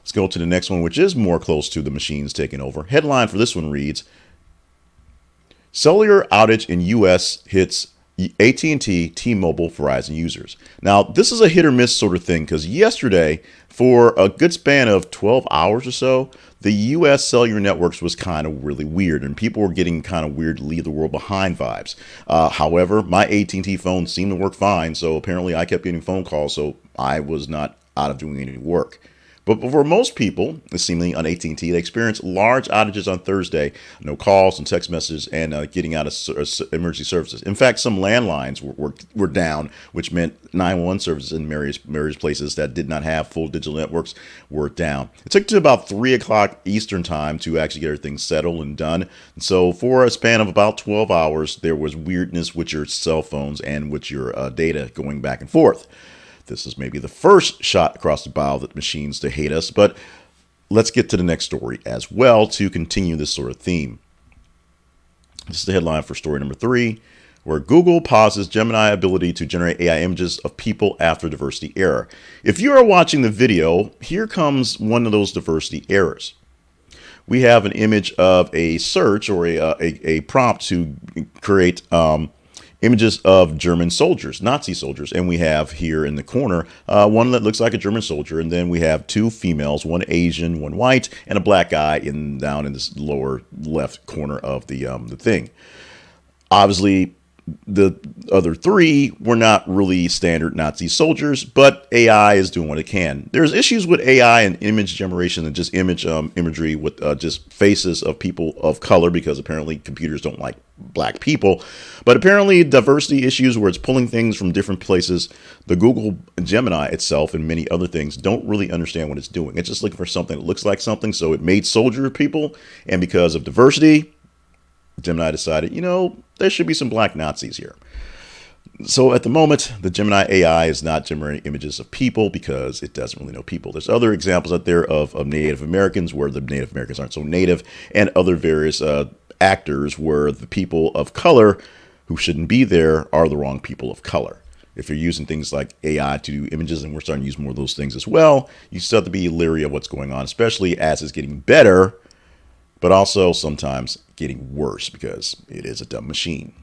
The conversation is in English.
Let's go to the next one, which is more close to the machines taking over. Headline for this one reads, cellular outage in U.S. hits AT&T, T-Mobile, Verizon users. Now, this is a hit or miss sort of thing because yesterday, for a good span of 12 hours or so, the U.S. cellular networks was kind of really weird, and people were getting kind of weird leave the world behind vibes. However, my AT&T phone seemed to work fine, so apparently I kept getting phone calls, so I was not out of doing any work. But for most people, seemingly on AT&T, they experienced large outages on Thursday. No calls and text messages and getting out of emergency services. In fact, some landlines were down, which meant 911 services in various places that did not have full digital networks were down. It took to about 3 o'clock Eastern time to actually get everything settled and done. And so for a span of about 12 hours, there was weirdness with your cell phones and with your data going back and forth. This is maybe the first shot across the bow that machines to hate us, but let's get to the next story as well to continue this sort of theme. This is the headline for story number 3, where Google pauses Gemini ability to generate AI images of people after diversity error. If you are watching the video, here comes one of those diversity errors. We have an image of a search or a prompt to create images of German soldiers, Nazi soldiers. And we have here in the corner one that looks like a German soldier. And then we have 2 females, one Asian, one white, and a black guy down in this lower left corner of the thing. Obviously, the other 3 were not really standard Nazi soldiers, but AI is doing what it can. There's issues with AI and image generation and just imagery with just faces of people of color, because apparently computers don't like black people. But apparently diversity issues where it's pulling things from different places. The Google Gemini itself and many other things don't really understand what it's doing. It's just looking for something that looks like something. So it made soldier people, and because of diversity, Gemini decided, there should be some black Nazis here. So at the moment, the Gemini AI is not generating images of people because it doesn't really know people. There's other examples out there of Native Americans where the Native Americans aren't so native, and other various actors where the people of color who shouldn't be there are the wrong people of color. If you're using things like AI to do images, and we're starting to use more of those things as well, you still have to be leery of what's going on, especially as it's getting better, but also sometimes getting worse because it is a dumb machine.